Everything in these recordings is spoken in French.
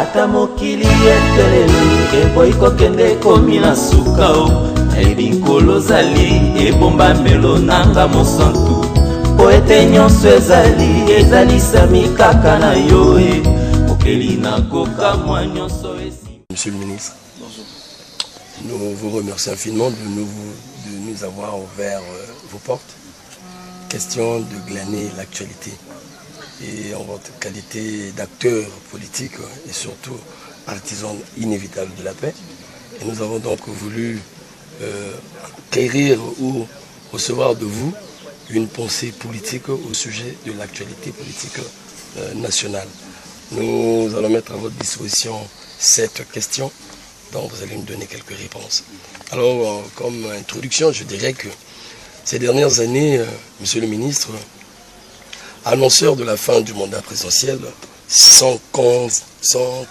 ata mokili eteleli eboyi kokende komi na suka o elikolo zali ebombamelo nanga mosantu po ete nyonso ezalisami kaka na yo mokeli nakoka mwa nyonso esi. Monsieur le ministre, bonjour. Nous vous remercions infiniment de nous avoir ouvert vos portes. Question de glaner l'actualité. Et en votre qualité d'acteur politique et surtout artisan inévitable de la paix. Et nous avons donc voulu acquérir ou recevoir de vous une pensée politique au sujet de l'actualité politique nationale. Nous allons mettre à votre disposition 7 questions dont vous allez nous donner quelques réponses. Alors, comme introduction, je dirais que ces dernières années, Monsieur le ministre, annonceur de la fin du mandat présidentiel, sont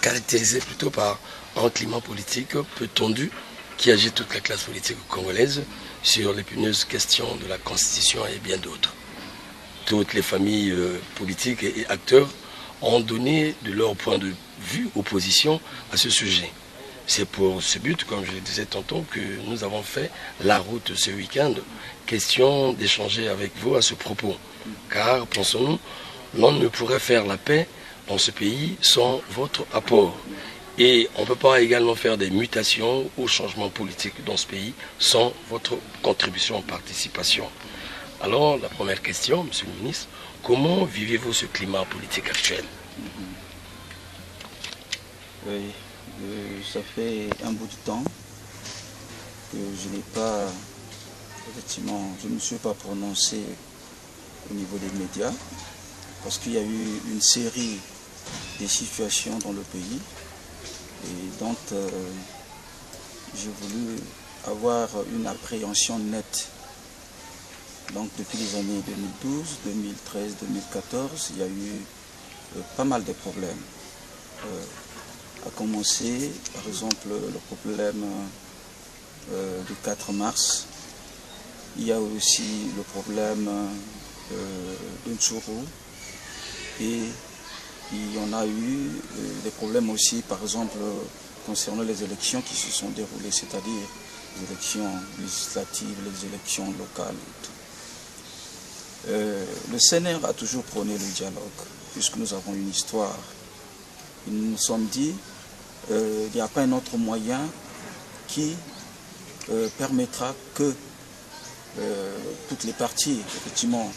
caractérisés plutôt par un climat politique peu tendu qui agite toute la classe politique congolaise sur l'épineuses questions de la Constitution et bien d'autres. Toutes les familles politiques et acteurs ont donné de leur point de vue opposition à ce sujet. C'est pour ce but, comme je le disais tantôt, que nous avons fait la route ce week-end. Question d'échanger avec vous à ce propos. Car, pensons-nous, l'on ne pourrait faire la paix dans ce pays sans votre apport. Et on ne peut pas également faire des mutations ou changements politiques dans ce pays sans votre contribution, participation. Alors, la première question, Monsieur le ministre, comment vivez-vous ce climat politique actuel? Oui, ça fait un bout de temps que je n'ai pas, effectivement, je ne me suis pas prononcé au niveau des médias, parce qu'il y a eu une série de situations dans le pays, et donc j'ai voulu avoir une appréhension nette. Donc depuis les années 2012, 2013, 2014, il y a eu pas mal de problèmes. À commencer, par exemple, le problème du 4 mars. Il y a aussi le problème de Ntchourou. Et il y en a eu des problèmes aussi, par exemple, concernant les élections qui se sont déroulées, c'est-à-dire les élections législatives, les élections locales et tout. Le CNR a toujours prôné le dialogue, puisque nous avons une histoire. Nous nous sommes dit, il n'y a pas un autre moyen qui permettra que toutes les parties, effectivement,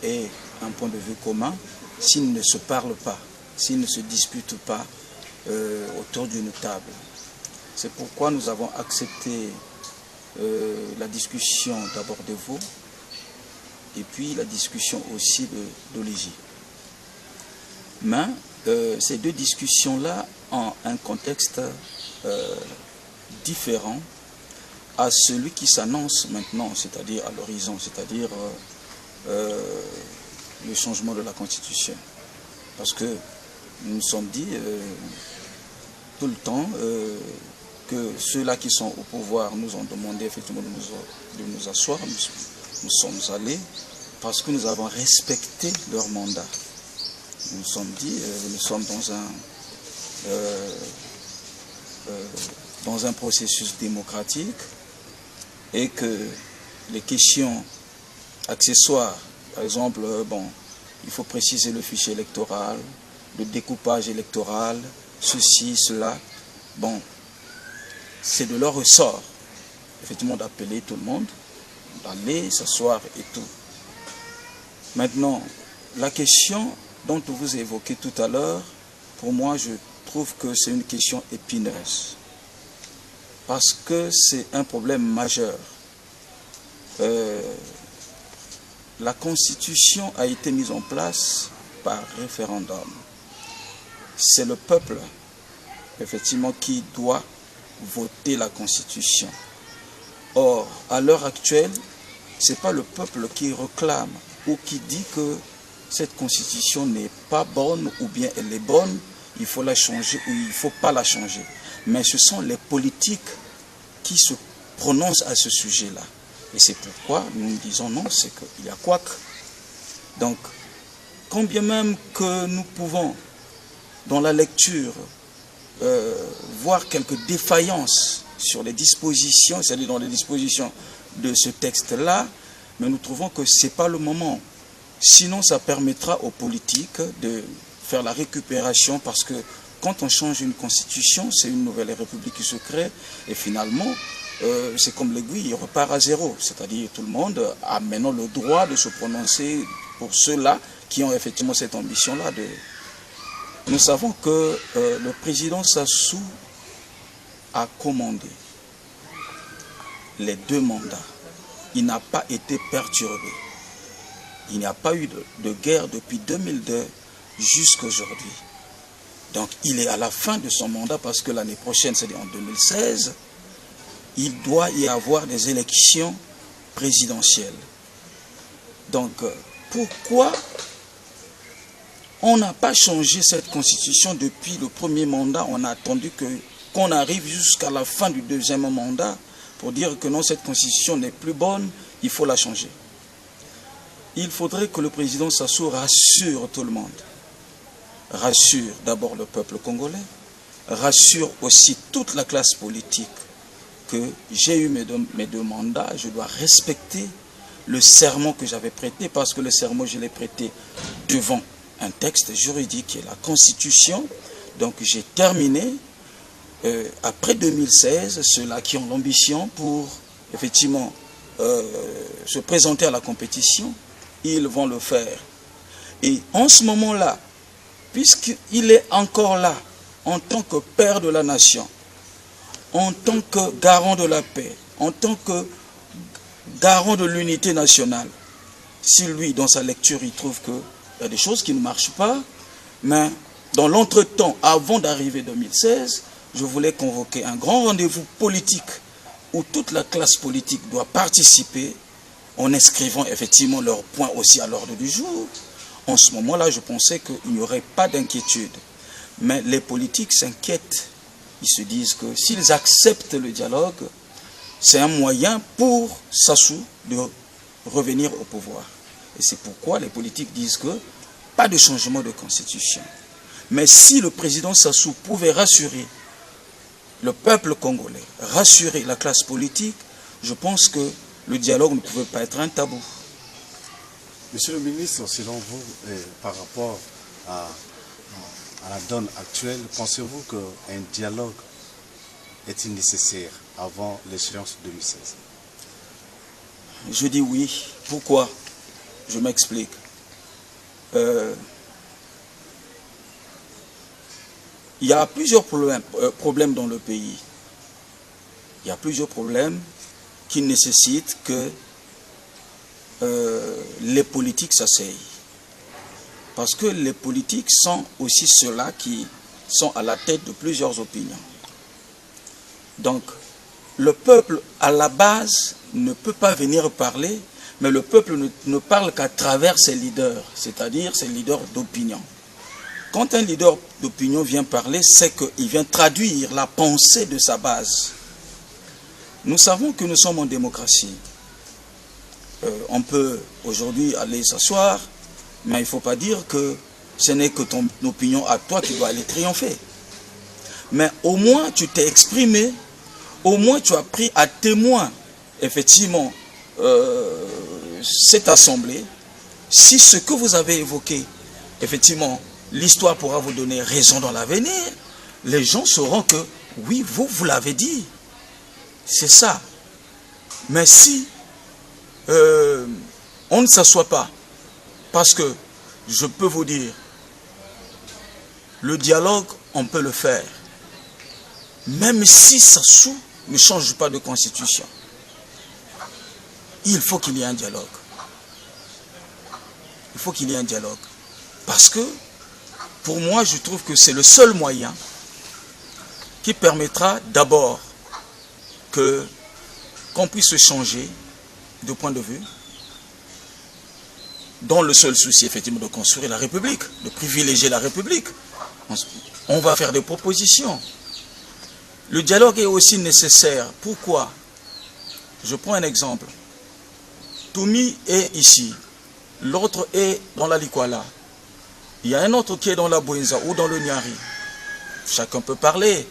aient un point de vue commun, s'ils ne se parlent pas, s'ils ne se disputent pas autour d'une table. C'est pourquoi nous avons accepté la discussion d'abord de vous, et puis la discussion aussi d'Olivier. Mais ces deux discussions-là ont un contexte différent à celui qui s'annonce maintenant, c'est-à-dire à l'horizon, c'est-à-dire le changement de la Constitution. Parce que nous nous sommes dit tout le temps que ceux-là qui sont au pouvoir nous ont demandé effectivement de nous asseoir. Nous sommes allés parce que nous avons respecté leur mandat. Nous nous sommes dit, nous sommes dans un processus démocratique et que les questions accessoires, par exemple, il faut préciser le fichier électoral, le découpage électoral, ceci, cela, c'est de leur ressort, effectivement, d'appeler tout le monde, d'aller s'asseoir et tout. Maintenant, la question dont vous évoquez tout à l'heure, pour moi, je trouve que c'est une question épineuse. Parce que c'est un problème majeur. La Constitution a été mise en place par référendum. C'est le peuple, effectivement, qui doit voter la Constitution. Or, à l'heure actuelle, ce n'est pas le peuple qui réclame ou qui dit que cette Constitution n'est pas bonne ou bien elle est bonne, il faut la changer ou il ne faut pas la changer. Mais ce sont les politiques qui se prononcent à ce sujet-là. Et c'est pourquoi nous disons non, c'est qu'il y a quoi que. Donc, quand bien même que nous pouvons, dans la lecture voir quelques défaillances sur les dispositions, c'est-à-dire dans les dispositions de ce texte-là, mais nous trouvons que ce n'est pas le moment. Sinon, ça permettra aux politiques de faire la récupération, parce que quand on change une constitution, c'est une nouvelle république qui se crée, et finalement, c'est comme l'aiguille, il repart à zéro. C'est-à-dire tout le monde a maintenant le droit de se prononcer pour ceux-là qui ont effectivement cette ambition-là. Nous savons que le président Sassou a commandé les 2 mandats. Il n'a pas été perturbé. Il n'y a pas eu de guerre depuis 2002 jusqu'à aujourd'hui. Donc il est à la fin de son mandat, parce que l'année prochaine, c'est en 2016, il doit y avoir des élections présidentielles. Donc pourquoi on n'a pas changé cette constitution depuis le premier mandat? On a attendu qu'on arrive jusqu'à la fin du 2e mandat pour dire que non, cette constitution n'est plus bonne, il faut la changer. Il faudrait que le président Sassou rassure tout le monde. Rassure d'abord le peuple congolais, rassure aussi toute la classe politique que j'ai eu mes 2 mandats, je dois respecter le serment que j'avais prêté, parce que le serment, je l'ai prêté devant un texte juridique qui est la Constitution. Donc j'ai terminé. Après 2016, ceux-là qui ont l'ambition pour effectivement se présenter à la compétition, ils vont le faire. Et en ce moment-là, puisqu'il est encore là, en tant que père de la nation, en tant que garant de la paix, en tant que garant de l'unité nationale, si lui, dans sa lecture, il trouve qu'il y a des choses qui ne marchent pas, mais dans l'entretemps, avant d'arriver 2016, je voulais convoquer un grand rendez-vous politique où toute la classe politique doit participer en inscrivant effectivement leurs points aussi à l'ordre du jour. En ce moment-là, je pensais qu'il n'y aurait pas d'inquiétude. Mais les politiques s'inquiètent. Ils se disent que s'ils acceptent le dialogue, c'est un moyen pour Sassou de revenir au pouvoir. Et c'est pourquoi les politiques disent que pas de changement de constitution. Mais si le président Sassou pouvait rassurer le peuple congolais, rassurer la classe politique, je pense que le dialogue ne pouvait pas être un tabou. Monsieur le ministre, selon vous, par rapport à la donne actuelle, pensez-vous qu'un dialogue est-il nécessaire avant l'échéance 2016? Je dis oui. Pourquoi? Je m'explique. Il y a plusieurs problèmes dans le pays. Il y a plusieurs problèmes qui nécessitent que les politiques s'asseyent. Parce que les politiques sont aussi ceux-là qui sont à la tête de plusieurs opinions. Donc, le peuple, à la base, ne peut pas venir parler, mais le peuple ne parle qu'à travers ses leaders, c'est-à-dire ses leaders d'opinion. Quand un leader d'opinion vient parler, c'est qu'il vient traduire la pensée de sa base. Nous savons que nous sommes en démocratie. On peut aujourd'hui aller s'asseoir, mais il ne faut pas dire que ce n'est que ton opinion à toi qui doit aller triompher. Mais au moins tu t'es exprimé, au moins tu as pris à témoin, effectivement, cette assemblée. Si ce que vous avez évoqué, effectivement, l'histoire pourra vous donner raison dans l'avenir, les gens sauront que, oui, vous l'avez dit. C'est ça. Mais si on ne s'assoit pas, parce que je peux vous dire, le dialogue, on peut le faire. Même si Sassou ne change pas de constitution, il faut qu'il y ait un dialogue. Il faut qu'il y ait un dialogue. Parce que, pour moi, je trouve que c'est le seul moyen qui permettra d'abord qu'on puisse changer de point de vue, dans le seul souci, effectivement, de construire la République, de privilégier la République. On va faire des propositions. Le dialogue est aussi nécessaire. Pourquoi? Je prends un exemple. Toumi est ici. L'autre est dans la Likwala. Il y a un autre qui est dans la Bouenza ou dans le Nyari. chacun peut parler,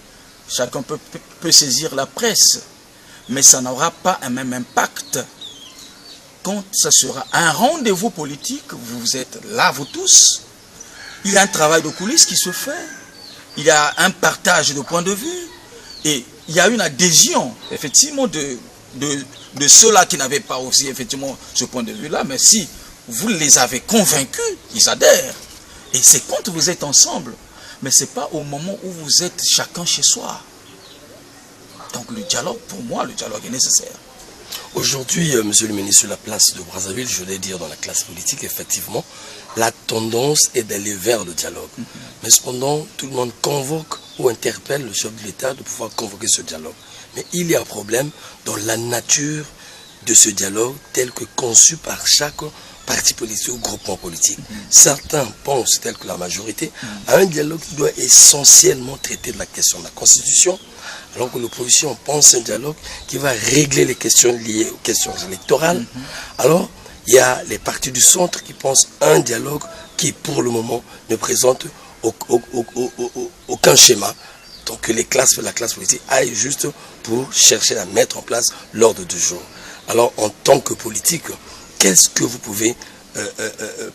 chacun peut saisir la presse, mais ça n'aura pas un même impact quand ça sera un rendez-vous politique. Vous êtes là, vous tous. Il y a un travail de coulisses qui se fait. Il y a un partage de points de vue. Et il y a une adhésion, effectivement, de ceux-là qui n'avaient pas aussi, effectivement, ce point de vue-là. Mais si vous les avez convaincus, ils adhèrent. Et c'est quand vous êtes ensemble. Mais ce n'est pas au moment où vous êtes chacun chez soi. Donc le dialogue, pour moi, le dialogue est nécessaire. Aujourd'hui, monsieur le ministre, sur la place de Brazzaville, je voulais dire dans la classe politique, effectivement, la tendance est d'aller vers le dialogue. Mais cependant, tout le monde convoque ou interpelle le chef de l'État de pouvoir convoquer ce dialogue. Mais il y a un problème dans la nature de ce dialogue tel que conçu par chaque parti politique ou groupement politique. Certains pensent, tel que la majorité, à un dialogue qui doit essentiellement traiter de la question de la Constitution, alors que l'opposition pense un dialogue qui va régler les questions liées aux questions électorales. Alors, il y a les partis du centre qui pensent un dialogue qui, pour le moment, ne présente aucun schéma. Donc, que la classe politique aille juste pour chercher à mettre en place l'ordre du jour. Alors, en tant que politique, qu'est-ce que vous pouvez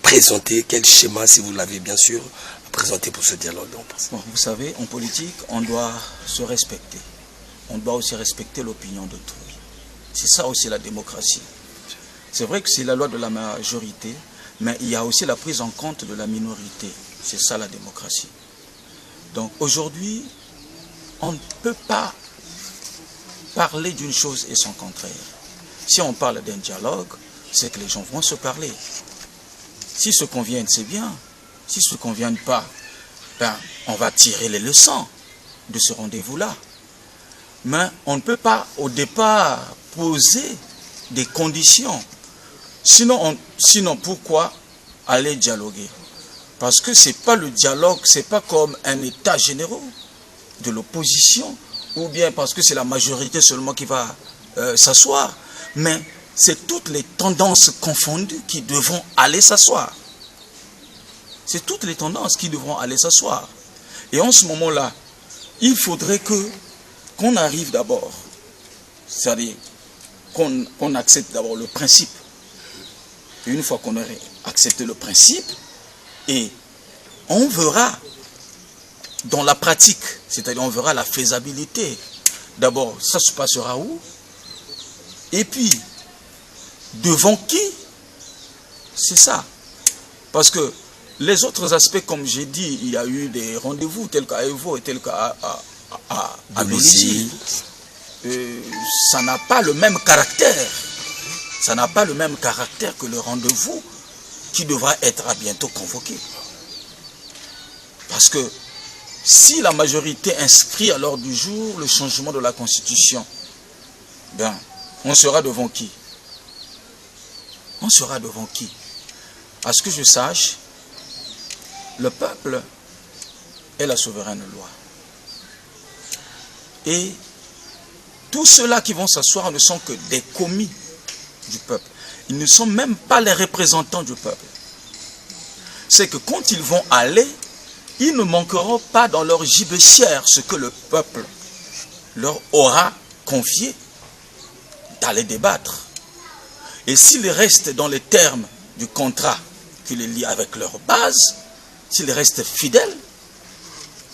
présenter? Quel schéma, si vous l'avez bien sûr, présenter pour ce dialogue? Bon, vous savez, en politique, on doit se respecter. On doit aussi respecter l'opinion d'autrui. C'est ça aussi la démocratie. C'est vrai que c'est la loi de la majorité, mais il y a aussi la prise en compte de la minorité. C'est ça la démocratie. Donc aujourd'hui, on ne peut pas parler d'une chose et son contraire. Si on parle d'un dialogue, c'est que les gens vont se parler. S'ils se conviennent, c'est bien. S'ils ne se conviennent pas, ben, on va tirer les leçons de ce rendez-vous-là. Mais on ne peut pas, au départ, poser des conditions. Sinon pourquoi aller dialoguer? Parce que ce n'est pas le dialogue, ce n'est pas comme un état général de l'opposition, ou bien parce que c'est la majorité seulement qui va s'asseoir. Mais c'est toutes les tendances confondues qui devront aller s'asseoir. C'est toutes les tendances qui devront aller s'asseoir. Et en ce moment-là, il faudrait qu'on arrive d'abord, c'est-à-dire qu'on accepte d'abord le principe. Et une fois qu'on aurait accepté le principe, et on verra dans la pratique, c'est-à-dire on verra la faisabilité. D'abord, ça se passera où? Et puis, devant qui? C'est ça. Parce que les autres aspects, comme j'ai dit, il y a eu des rendez-vous tels qu'à Evo et tels qu'à Bélizy. Ça n'a pas le même caractère. Ça n'a pas le même caractère que le rendez-vous qui devra être bientôt convoqué. Parce que si la majorité inscrit à l'ordre du jour le changement de la Constitution, ben, on sera devant qui? On sera devant qui? À ce que je sache, le peuple est la souveraine loi. Et tous ceux-là qui vont s'asseoir ne sont que des commis du peuple. Ils ne sont même pas les représentants du peuple. C'est que quand ils vont aller, ils ne manqueront pas dans leur gibecière ce que le peuple leur aura confié d'aller débattre. Et s'ils restent dans les termes du contrat qui les lie avec leur base, s'ils restent fidèles,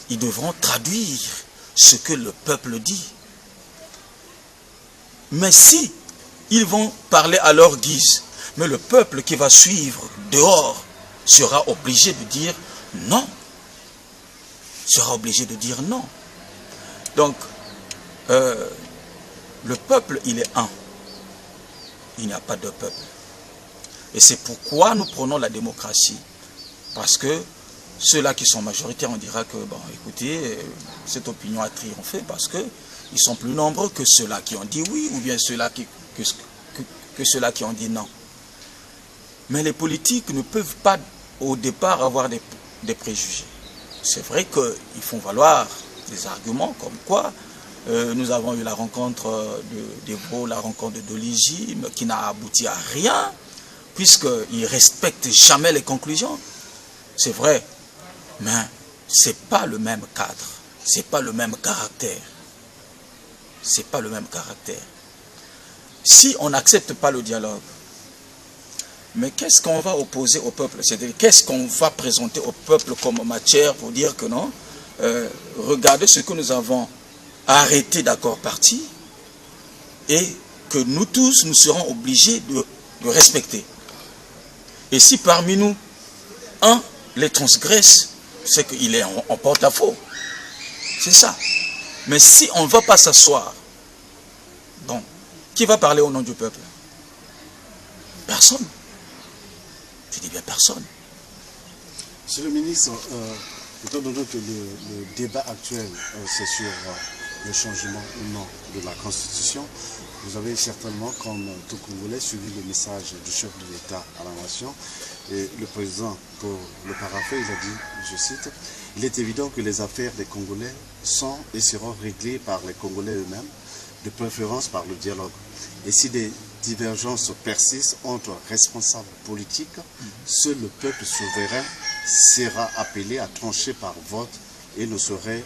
ils devront traduire ce que le peuple dit. Mais si ils vont parler à leur guise, mais le peuple qui va suivre dehors sera obligé de dire non. Sera obligé de dire non. Donc, le peuple, il est un. Il n'y a pas de peuple. Et c'est pourquoi nous prenons la démocratie. Parce que ceux-là qui sont majoritaires, on dira que, bon, écoutez, cette opinion a triomphé parce qu'ils sont plus nombreux que ceux-là qui ont dit oui, ou bien ceux-là que ceux-là qui ont dit non. Mais les politiques ne peuvent pas, au départ, avoir des préjugés. C'est vrai qu'ils font valoir des arguments comme quoi nous avons eu la rencontre d'Evo, la rencontre de Bélizy, qui n'a abouti à rien, puisqu'ils ne respectent jamais les conclusions. C'est vrai, mais ce n'est pas le même cadre. c'est pas le même caractère. C'est pas le même caractère. Si on n'accepte pas le dialogue, mais qu'est-ce qu'on va opposer au peuple? C'est-à-dire, qu'est-ce qu'on va présenter au peuple comme matière pour dire que non, regardez ce que nous avons arrêté d'accord parti et que nous tous, nous serons obligés de respecter. Et si parmi nous, un les transgresse, c'est qu'il est en porte-à-faux. C'est ça. Mais si on ne va pas s'asseoir, donc, qui va parler au nom du peuple? Personne. Je dis bien personne. Monsieur le ministre, étant donné que le débat actuel, c'est sur le changement ou non de la Constitution, vous avez certainement, comme tout Congolais, suivi le message du chef de l'État à la nation. Et le président, pour le parapher, il a dit, je cite, « Il est évident que les affaires des Congolais sont et seront réglées par les Congolais eux-mêmes, de préférence par le dialogue. Et si des divergences persistent entre responsables politiques, seul le peuple souverain sera appelé à trancher par vote et ne saurait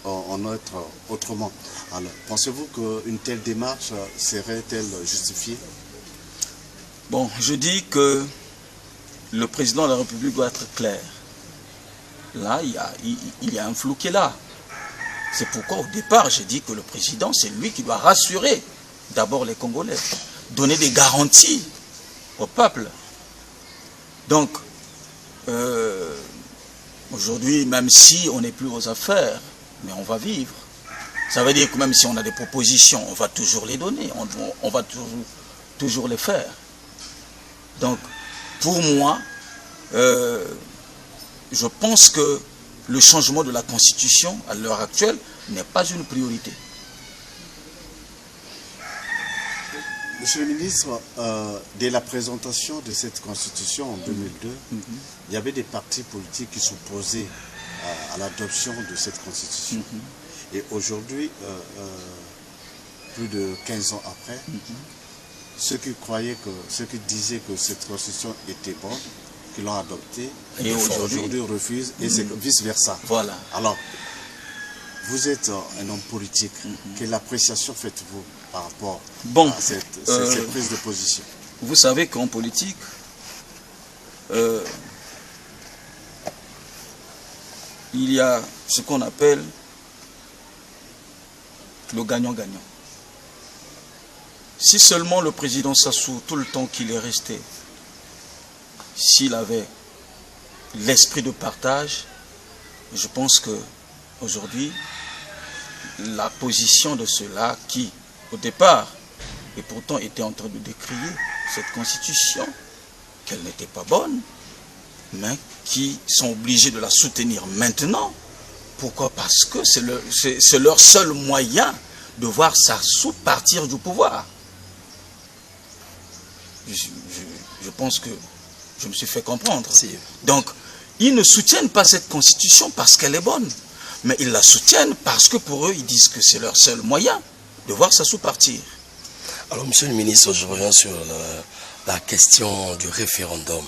en être autrement. » Alors, pensez-vous qu'une telle démarche serait-elle justifiée? Bon, je dis que le président de la République doit être clair. Là, il y a un flou qui est là. C'est pourquoi au départ, j'ai dit que le président, c'est lui qui doit rassurer d'abord les Congolais, donner des garanties au peuple. Donc, aujourd'hui, même si on n'est plus aux affaires, mais on va vivre. Ça veut dire que même si on a des propositions, on va toujours les donner, on va toujours les faire. Donc, pour moi, je pense que le changement de la Constitution, à l'heure actuelle, n'est pas une priorité. Monsieur le ministre, dès la présentation de cette Constitution en 2002, il y avait des partis politiques qui s'opposaient à l'adoption de cette Constitution. Et aujourd'hui, plus de 15 ans après, ceux qui disaient que cette Constitution était bonne, qui l'ont adoptée, et aujourd'hui refusent, et c'est vice-versa. Voilà. Alors, vous êtes un homme politique. Quelle appréciation faites-vous par rapport à cette prise de position? Vous savez qu'en politique, il y a ce qu'on appelle le gagnant-gagnant. Si seulement le président Sassou, tout le temps qu'il est resté, s'il avait l'esprit de partage, je pense que aujourd'hui, la position de ceux-là qui, au départ, et pourtant étaient en train de décrier cette constitution, qu'elle n'était pas bonne, mais qui sont obligés de la soutenir maintenant. Pourquoi? Parce que c'est leur seul moyen de voir Sassou partir du pouvoir. Je pense que je me suis fait comprendre. Donc, ils ne soutiennent pas cette constitution parce qu'elle est bonne, mais ils la soutiennent parce que pour eux, ils disent que c'est leur seul moyen de voir Sassou partir. Alors, monsieur le ministre, je reviens sur la question du référendum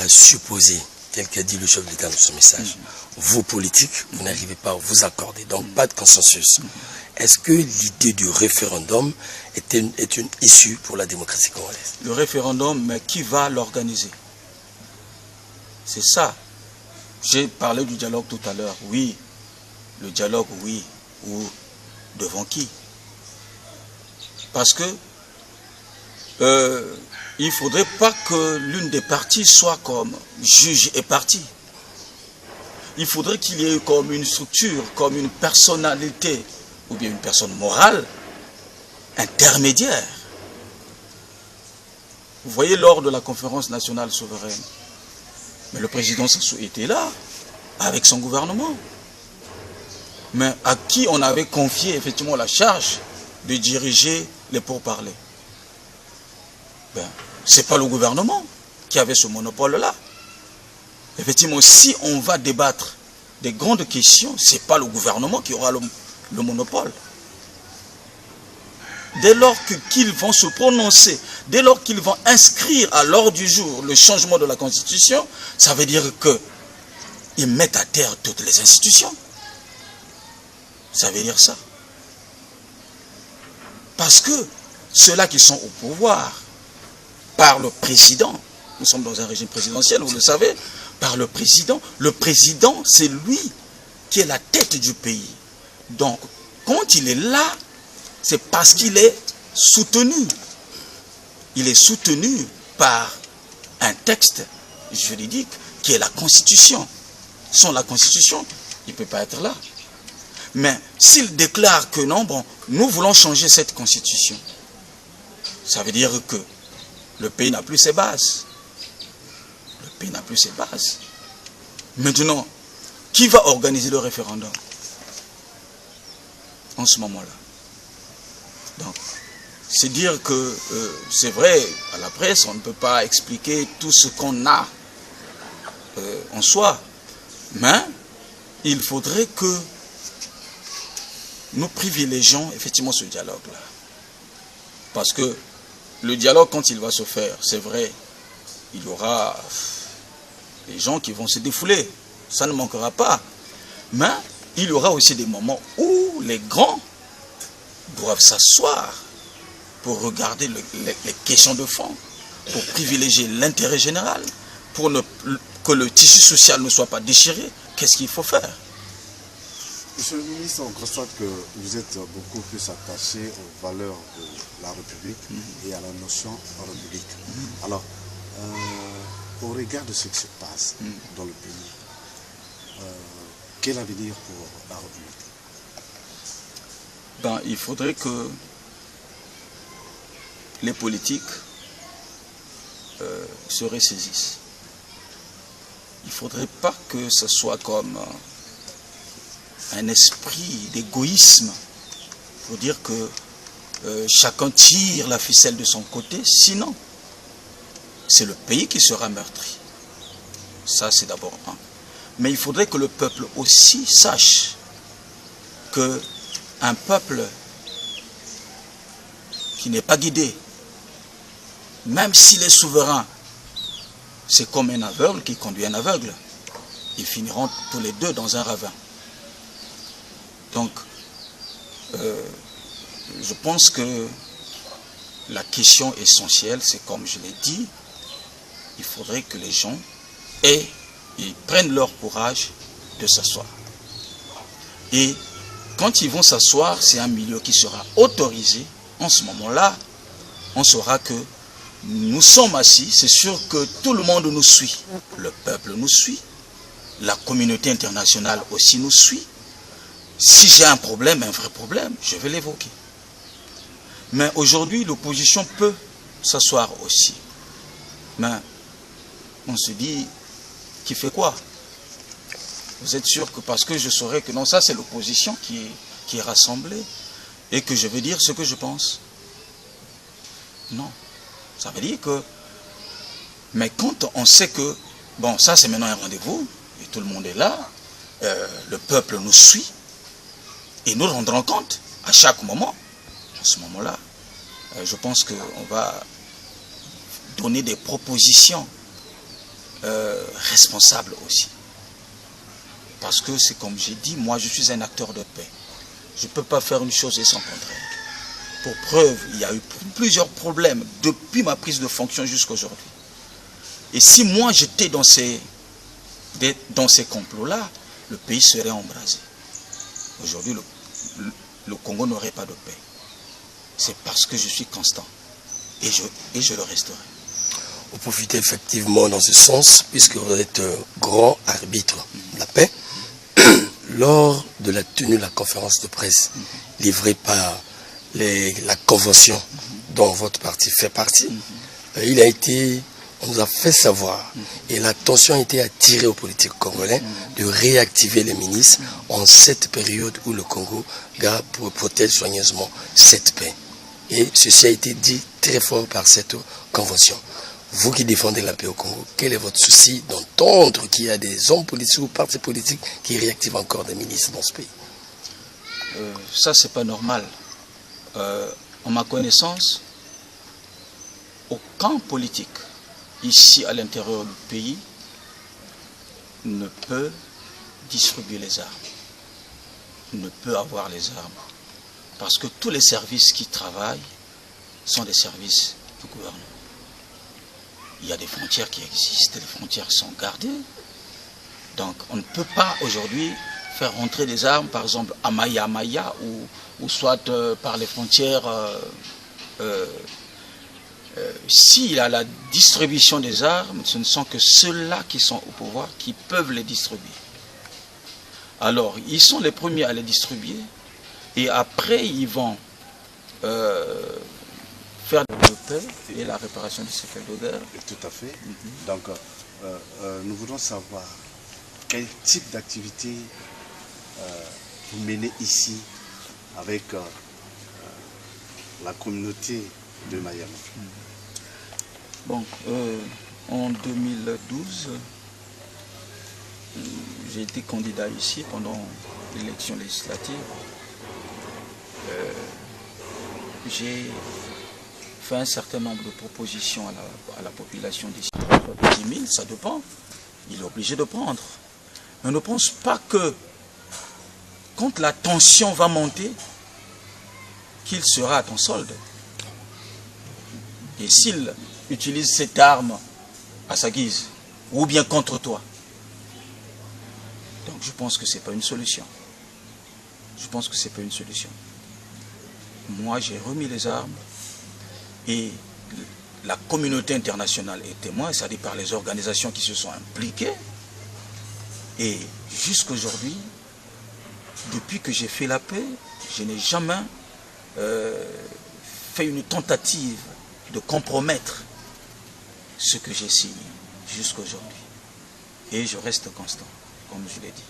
supposé, tel qu'a dit le chef de l'État dans son message. Vous, politiques, vous n'arrivez pas à vous accorder, donc pas de consensus. Est-ce que l'idée du référendum est une issue pour la démocratie congolaise? Le référendum, mais qui va l'organiser? C'est ça. J'ai parlé du dialogue tout à l'heure. Oui, le dialogue, oui. Ou devant qui? Parce que il ne faudrait pas que l'une des parties soit comme juge et partie. Il faudrait qu'il y ait comme une structure, comme une personnalité, ou bien une personne morale, intermédiaire. Vous voyez, lors de la conférence nationale souveraine, mais le président Sassou était là, avec son gouvernement. Mais à qui on avait confié effectivement la charge de diriger les pourparlers? Ce n'est pas le gouvernement qui avait ce monopole-là. Effectivement, si on va débattre des grandes questions, ce n'est pas le gouvernement qui aura le monopole. Dès lors qu'ils vont se prononcer, dès lors qu'ils vont inscrire à l'ordre du jour le changement de la Constitution, ça veut dire qu'ils mettent à terre toutes les institutions. Ça veut dire ça. Parce que ceux-là qui sont au pouvoir, par le président, nous sommes dans un régime présidentiel, vous le savez, par le président c'est lui qui est la tête du pays. Donc, quand il est là, c'est parce qu'il est soutenu. Il est soutenu par un texte juridique qui est la Constitution. Sans la Constitution, il ne peut pas être là. Mais s'il déclare que non, bon, nous voulons changer cette Constitution, ça veut dire que le pays n'a plus ses bases. Le pays n'a plus ses bases. Maintenant, qui va organiser le référendum en ce moment-là? Donc, c'est dire que, c'est vrai, à la presse, on ne peut pas expliquer tout ce qu'on a en soi. Mais il faudrait que nous privilégions effectivement ce dialogue-là. Parce que le dialogue, quand il va se faire, c'est vrai, il y aura des gens qui vont se défouler. Ça ne manquera pas. Mais il y aura aussi des moments où les grands doivent s'asseoir pour regarder les questions de fond, pour privilégier l'intérêt général, pour que le tissu social ne soit pas déchiré. Qu'est-ce qu'il faut faire? Monsieur le ministre, on constate que vous êtes beaucoup plus attaché aux valeurs de la République et à la notion de République. Alors, au regard de ce qui se passe dans le pays, quel avenir pour la République? Ben, il faudrait que les politiques se ressaisissent. Il ne faudrait pas que ce soit comme un esprit d'égoïsme pour dire que chacun tire la ficelle de son côté, sinon c'est le pays qui sera meurtri. Ça, c'est d'abord un. Mais il faudrait que le peuple aussi sache qu'un peuple qui n'est pas guidé, même s'il est souverain, c'est comme un aveugle qui conduit un aveugle. Ils finiront tous les deux dans un ravin. Donc, je pense que la question essentielle, c'est comme je l'ai dit, il faudrait que les gens ils prennent leur courage de s'asseoir. Et quand ils vont s'asseoir, c'est un milieu qui sera autorisé. En ce moment-là, on saura que nous sommes assis, c'est sûr que tout le monde nous suit. Le peuple nous suit, la communauté internationale aussi nous suit. Si j'ai un problème, un vrai problème, je vais l'évoquer. Mais aujourd'hui, l'opposition peut s'asseoir aussi. Mais on se dit, qui fait quoi? Vous êtes sûr que parce que je saurais que non, ça c'est l'opposition qui est rassemblée et que je vais dire ce que je pense? Non. Ça veut dire que... Mais quand on sait que, bon, ça c'est maintenant un rendez-vous, et tout le monde est là, le peuple nous suit, et nous rendrons compte à chaque moment. En ce moment-là, je pense qu'on va donner des propositions responsables aussi. Parce que c'est comme j'ai dit, moi je suis un acteur de paix. Je ne peux pas faire une chose et son contraire. Pour preuve, il y a eu plusieurs problèmes depuis ma prise de fonction jusqu'à aujourd'hui. Et si moi j'étais dans ces complots-là, le pays serait embrasé. Aujourd'hui, le Congo n'aurait pas de paix. C'est parce que je suis constant. Et je le resterai. Vous profitez effectivement dans ce sens, puisque vous êtes grand arbitre de la paix. Lors de la tenue de la conférence de presse livrée par la convention dont votre parti fait partie, on nous a fait savoir, et l'attention a été attirée aux politiques congolais de réactiver les ministres en cette période où le Congo protège soigneusement cette paix. Et ceci a été dit très fort par cette convention. Vous qui défendez la paix au Congo, quel est votre souci d'entendre qu'il y a des hommes politiques ou partis politiques qui réactivent encore des ministres dans ce pays? Ça, c'est pas normal. En ma connaissance, aucun politique ici à l'intérieur du pays ne peut distribuer les armes. ne peut avoir les armes. Parce que tous les services qui travaillent sont des services du gouvernement. Il y a des frontières qui existent, les frontières sont gardées. Donc on ne peut pas aujourd'hui faire rentrer des armes, par exemple à Maya ou soit par les frontières. S'il y a la distribution des armes, ce ne sont que ceux-là qui sont au pouvoir qui peuvent les distribuer. Alors, ils sont les premiers à les distribuer et après, ils vont faire de paix et la réparation de ces faits de guerre. Tout à fait. Donc, nous voulons savoir quel type d'activité vous menez ici avec la communauté de Mayama. Bon, en 2012, j'ai été candidat ici pendant l'élection législative. J'ai fait un certain nombre de propositions à la population d'ici. 10 000, ça dépend. Il est obligé de prendre. Mais ne pense pas que quand la tension va monter, qu'il sera à ton solde. Et s'il utilise cette arme à sa guise, ou bien contre toi. Donc je pense que ce n'est pas une solution. Je pense que ce n'est pas une solution. Moi, j'ai remis les armes et la communauté internationale est témoin, c'est-à-dire par les organisations qui se sont impliquées. Et jusqu'aujourd'hui, depuis que j'ai fait la paix, je n'ai jamais fait une tentative de compromettre ce que j'ai signé jusqu'aujourd'hui. Et je reste constant, comme je l'ai dit.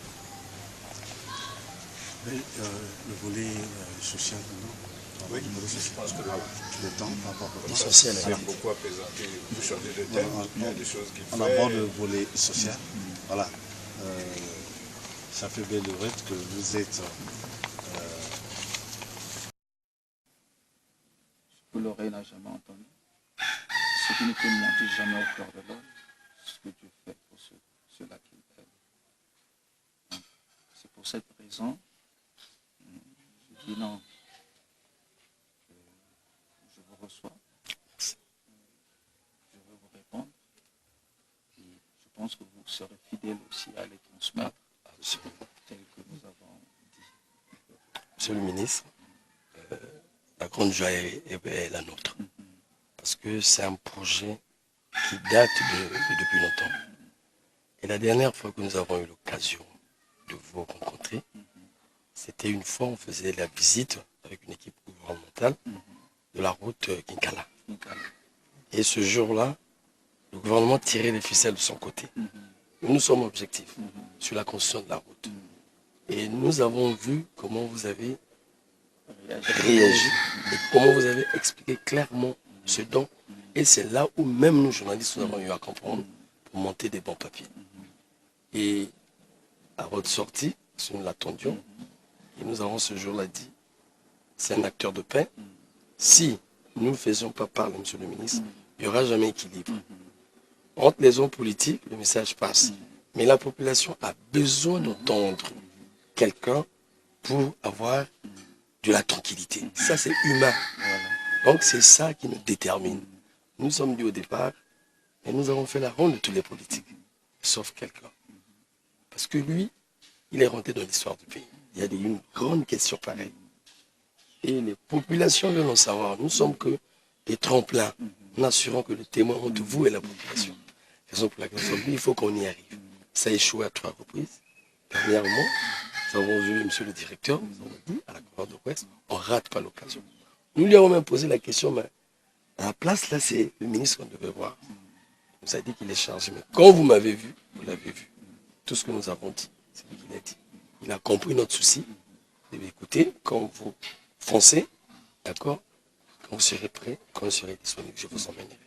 Le volet social, oui, je pense que le temps par rapport au social, il y a beaucoup à présenter. Vous changez de thème, il y a des choses qui on aborde le volet social. Voilà. Ça fait belle lurette que vous êtes. L'oreille n'a jamais entendu. Ce qui ne peut monter jamais au cœur de l'homme, ce que Dieu fait pour ceux-là qu'il aime. C'est pour cette raison, je dis non. Je vous reçois. Je vais vous répondre. Et je pense que vous serez fidèles aussi à les transmettre, tel que nous avons dit. Monsieur le ministre, la grande joie est la nôtre. Parce que c'est un projet qui date depuis longtemps. Et la dernière fois que nous avons eu l'occasion de vous rencontrer, c'était une fois on faisait la visite avec une équipe gouvernementale de la route Kinkala. Et ce jour-là, le gouvernement tirait les ficelles de son côté. Nous sommes objectifs sur la construction de la route. Et nous avons vu comment vous avez réagi et comment vous avez expliqué clairement ce dont. Et c'est là où même nous, journalistes, nous avons eu à comprendre pour monter des bons papiers. Et à votre sortie, si nous l'attendions, et nous avons ce jour-là dit, c'est un acteur de paix. Si nous ne faisions pas parler, monsieur le ministre, il n'y aura jamais équilibre. Entre les hommes politiques, le message passe. Mais la population a besoin d'entendre quelqu'un pour avoir de la tranquillité. Ça, c'est humain. Donc, c'est ça qui nous détermine. Nous sommes dit au départ, et nous avons fait la ronde de tous les politiques, sauf quelqu'un. Parce que lui, il est rentré dans l'histoire du pays. Il y a une grande question pareille. Et les populations veulent en savoir. Nous sommes que des tremplins, en assurant que le témoin entre vous et la population. Raison pour laquelle nous sommes dit, il faut qu'on y arrive. Ça a échoué à 3 reprises. Dernièrement, nous avons vu M. le directeur, nous avons dit à la conférence de presse, on ne rate pas l'occasion. Nous lui avons même posé la question, mais à la place, là, c'est le ministre qu'on devait voir. Il nous a dit qu'il est chargé. Mais quand vous m'avez vu, vous l'avez vu. Tout ce que nous avons dit, c'est lui qui l'a dit. Il a compris notre souci. Vous devez écouter, quand vous foncez, d'accord, quand vous serez prêt, quand vous serez disponible, je vous emmènerai.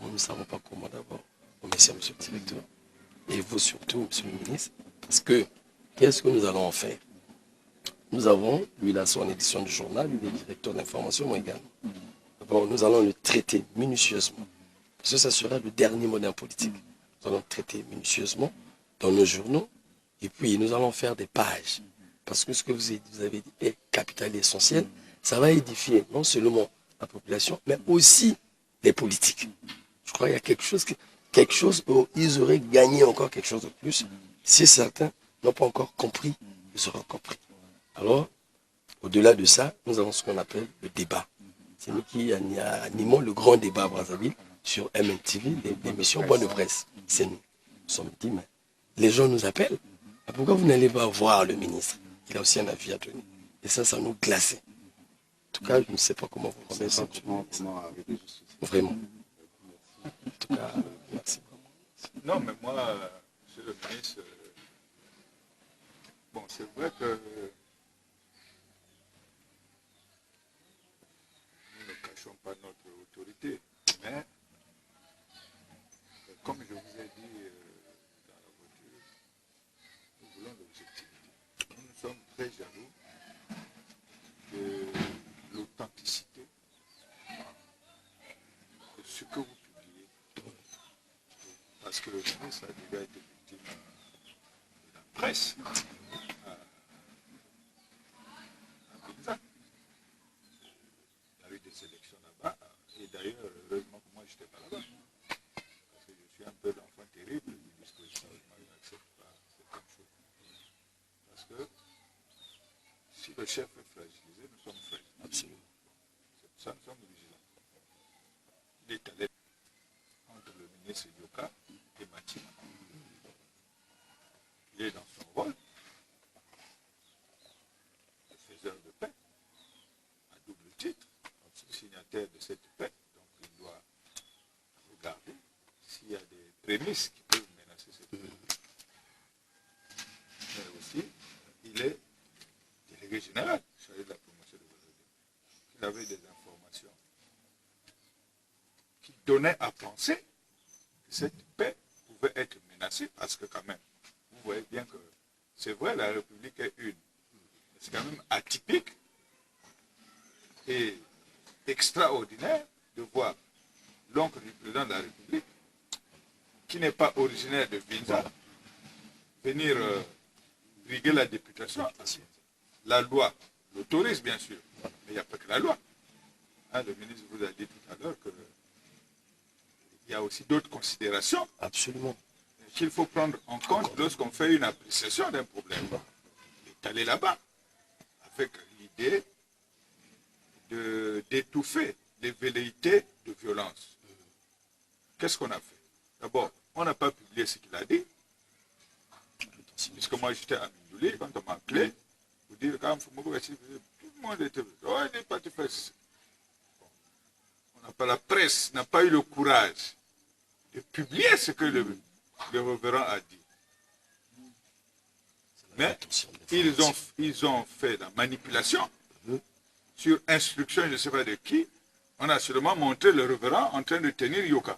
Nous ne savons pas comment d'abord. Merci à M. le directeur. Et vous surtout, M. le ministre, parce que qu'est-ce que nous allons en faire? Nous avons, lui, il a son édition du journal, il est directeur d'information, moi également. D'abord, nous allons le traiter minutieusement, parce que ça sera le dernier mot d'un politique. Nous allons le traiter minutieusement dans nos journaux, et puis nous allons faire des pages parce que ce que vous avez dit est capital et essentiel. Ça va édifier non seulement la population, mais aussi les politiques. Je crois qu'il y a quelque chose où ils auraient gagné encore quelque chose de plus. Si certains n'ont pas encore compris, ils auront compris. Alors, au-delà de ça, nous avons ce qu'on appelle le débat. C'est nous qui animons le grand débat à Brazzaville sur MNTV, l'émission Bonne de Presse. C'est nous. Nous sommes dit, mais les gens nous appellent. Pourquoi vous n'allez pas voir le ministre? Il a aussi un avis à donner. Et ça nous glaçait. En tout cas, je ne sais pas comment vous prenez ça. Vraiment. En tout cas, merci. Non, mais moi, monsieur le ministre, bon, c'est vrai que nous ne cachons pas notre autorité, mais comme je vous ai dit dans la voiture, nous voulons l'objectivité. Nous sommes très jaloux de l'authenticité de ce que vous publiez. Parce que le ministre a déjà été victime de la presse à Binza. Il y a eu des élections là-bas. Et d'ailleurs, heureusement que moi, je n'étais pas là-bas. Parce que je suis un peu l'enfant terrible du dispositif. Moi, je n'accepte pas certaines choses. Parce que si le chef est fragilisé, nous sommes fragilisés. Absolument. C'est pour ça que nous sommes vigilants. Il est allé entre le ministre Yoka et Matima. Il est dans son rôle de faiseur de paix, à double titre, signataire de cette paix. Donc il doit regarder s'il y a des prémices qui peuvent menacer cette paix. Mais aussi, il est délégué général, chargé de la promotion de Brazzaville. Il avait des informations qui donnaient à penser que cette paix pouvait être menacée, parce que quand même, vous voyez bien que c'est vrai, la République est une. Mais c'est quand même atypique et extraordinaire de voir l'oncle du président de la République, qui n'est pas originaire de Binza, venir briguer la députation. La loi l'autorise, bien sûr, mais il n'y a pas que la loi. Hein, le ministre vous a dit tout à l'heure qu'il y a aussi d'autres considérations. Absolument. Qu'il faut prendre en compte lorsqu'on fait une appréciation d'un problème. Il est allé là-bas avec l'idée d'étouffer les velléités de violence. Qu'est-ce qu'on a fait? D'abord, on n'a pas publié ce qu'il a dit, puisque moi j'étais à Mindouli, quand on m'a appelé, pour dire quand tout le monde était oh, il n'est pas tout fait. On n'a pas, la presse n'a pas eu le courage de publier ce que le révérend a dit. Mais ils ont fait la manipulation sur instruction, je ne sais pas de qui. On a seulement montré le révérend en train de tenir Yoka.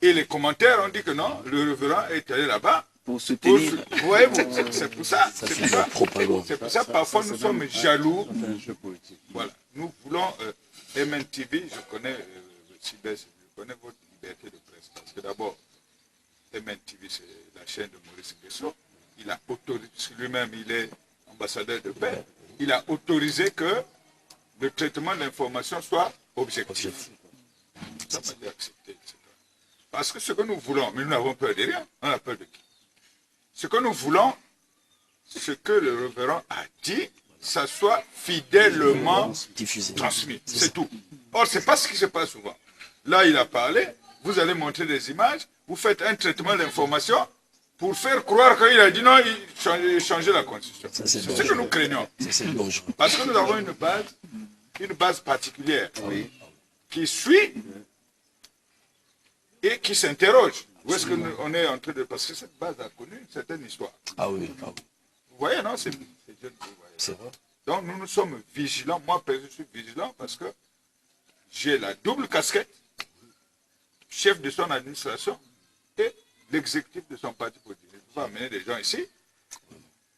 Et les commentaires ont dit que non, le révérend est allé là-bas pour se tenir. Voyez-vous, c'est pour ça. C'est pour ça, parfois nous sommes jaloux. Voilà. Nous voulons MNTV, je connais Sibès, je connais votre liberté de presse. Parce que d'abord, MNTV, c'est la chaîne de Maurice Guesso. Il a autorisé, lui-même, il est ambassadeur de paix. Il a autorisé que le traitement de l'information soit objectif. Ça m'a dit accepter, etc. Parce que ce que nous voulons, mais nous n'avons peur de rien, on a peur de qui? Ce que nous voulons, ce que le révérend a dit, ça soit fidèlement diffusé, transmis. C'est tout. Or, ce n'est pas ce qui se passe souvent. Là, il a parlé, vous allez montrer des images, vous faites un traitement d'information pour faire croire qu'il a dit non, il changeait la constitution. C'est ce que nous craignons. Parce que nous avons une base particulière qui suit et qui s'interroge. Où est-ce qu'on est en train de... Parce que cette base a connu une certaine histoire. Ah oui, ah oui. Vous voyez, non? C'est vrai. Donc nous nous sommes vigilants. Moi, je suis vigilant parce que j'ai la double casquette, chef de son administration et l'exécutif de son parti politique. Je ne peux pas amener des gens ici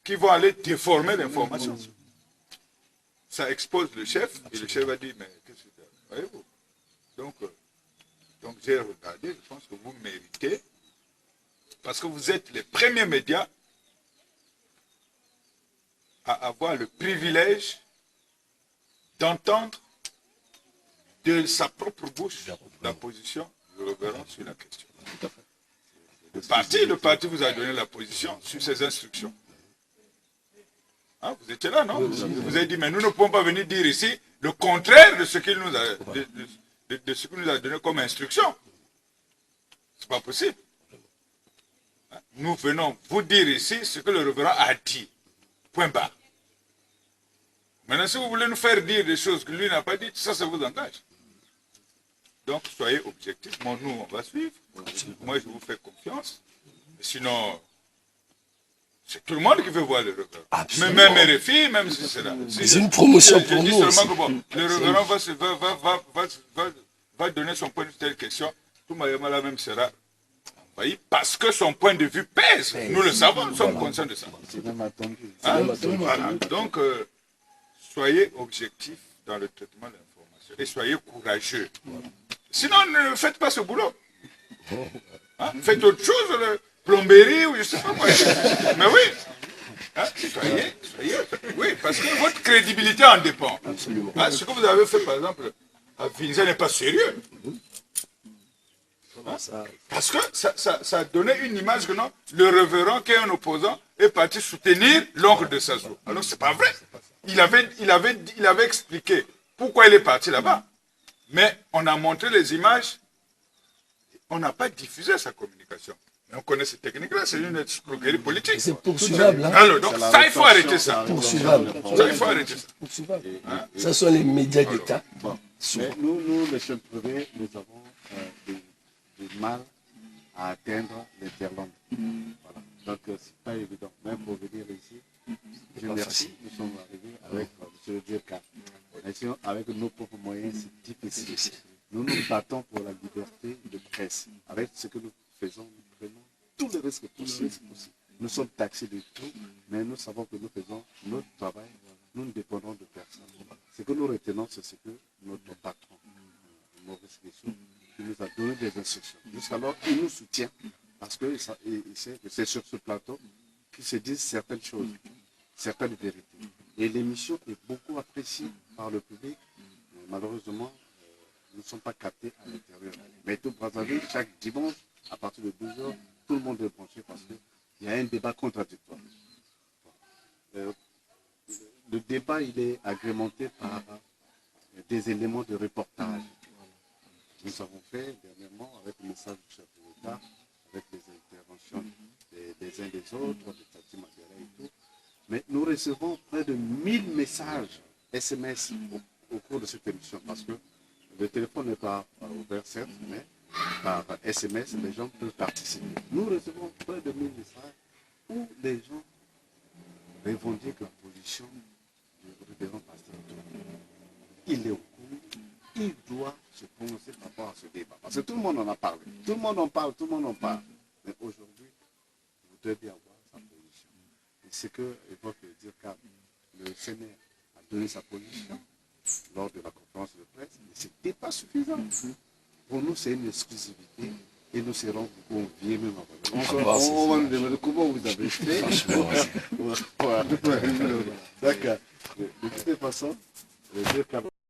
qui vont aller déformer l'information. Ça expose le chef et le chef va dire, mais qu'est-ce que c'est? Voyez-vous? Donc j'ai regardé, je pense que vous méritez, parce que vous êtes les premiers médias à avoir le privilège d'entendre de sa propre bouche la position du révérend sur la question. Le parti vous a donné la position sur ses instructions. Hein, vous étiez là, non? Vous avez dit, mais nous ne pouvons pas venir dire ici le contraire de ce qu'il nous a, de ce qu'il nous a donné comme instruction. C'est pas possible. Hein? Nous venons vous dire ici ce que le révérend a dit. Point barre. Maintenant, si vous voulez nous faire dire des choses que lui n'a pas dites, ça vous engage. Donc, soyez objectifs. Bon, nous, on va suivre. Moi, je vous fais confiance. Sinon, c'est tout le monde qui veut voir le révérend. Même RFI, même si c'est là. C'est une promotion pour nous. Le révérend va donner son point de vue sur telle question. Tout Mayamala même sera envahi parce que son point de vue pèse. Nous le savons, nous sommes conscients de ça. C'est même attendu. Hein? Voilà. Donc, soyez objectifs dans le traitement de l'information et soyez courageux. Sinon, ne faites pas ce boulot. Hein? Faites autre chose, plomberie ou je ne sais pas quoi. Mais oui, hein? soyez, oui, parce que votre crédibilité en dépend. Hein? Ce que vous avez fait, par exemple, à Vinza n'est pas sérieux. Hein? Parce que ça a donné une image que non, le révérend qui est un opposant est parti soutenir l'oncle de Sassou. Alors c'est pas vrai. Il avait expliqué pourquoi il est parti là-bas. Mais on a montré les images, on n'a pas diffusé sa communication. Mais on connaît cette technique-là, c'est une escroquerie politique. C'est poursuivable. Hein? Alors, donc ça, il faut arrêter ça. Poursuivable. Ça, il faut arrêter ça. Poursuivable. Hein? Ça sont les médias d'État. Bon. Mais nous, les chaînes privées, nous avons du mal à atteindre l'interlangue. Voilà. Donc, c'est pas évident. Même pour venir ici, je merci, nous sommes arrivés avec M. le Dirka. Mais sinon, avec nos propres moyens, c'est difficile. Nous nous battons pour la liberté de presse. Avec ce que nous faisons, nous prenons tous les risques possibles. Nous sommes taxés de tout, mais nous savons que nous faisons notre travail. Nous ne dépendons de personne. Ce que nous retenons, c'est ce que notre patron, Maurice Guessou, qui nous a donné des instructions. Jusqu'alors, il nous soutient parce qu'il sait que c'est sur ce plateau qu'il se disent certaines choses, certaines vérités. Et l'émission est beaucoup appréciée par le public. Mais malheureusement, nous ne sommes pas captés à l'intérieur. Mais tout Brazzaville, chaque dimanche, à partir de 12h, tout le monde est branché parce qu'il y a un débat contradictoire. Le débat, il est agrémenté par des éléments de reportage. Nous avons fait dernièrement avec le message du chef de l'État, avec les interventions des uns des autres, de Tati Magara et tout. Mais nous recevons près de 1000 messages SMS au cours de cette émission parce que le téléphone n'est pas ouvert, certes, mais par SMS, les gens peuvent participer. Nous recevons près de 1000 messages où les gens revendiquent la position du révérend pasteur. Il est au cours, il doit se prononcer par rapport à ce débat. Parce que tout le monde en a parlé. Tout le monde en parle, tout le monde en parle. Mais aujourd'hui, vous devez bien avoir sa position. Et c'est que évoque le Dirka, le Sénat a donné sa position lors de la conférence de presse, mais ce n'était pas suffisant. Pour nous, c'est une exclusivité et nous serons conviés même avant. On va nous demander comment vous avez fait. D'accord. De toute façon, le Dirka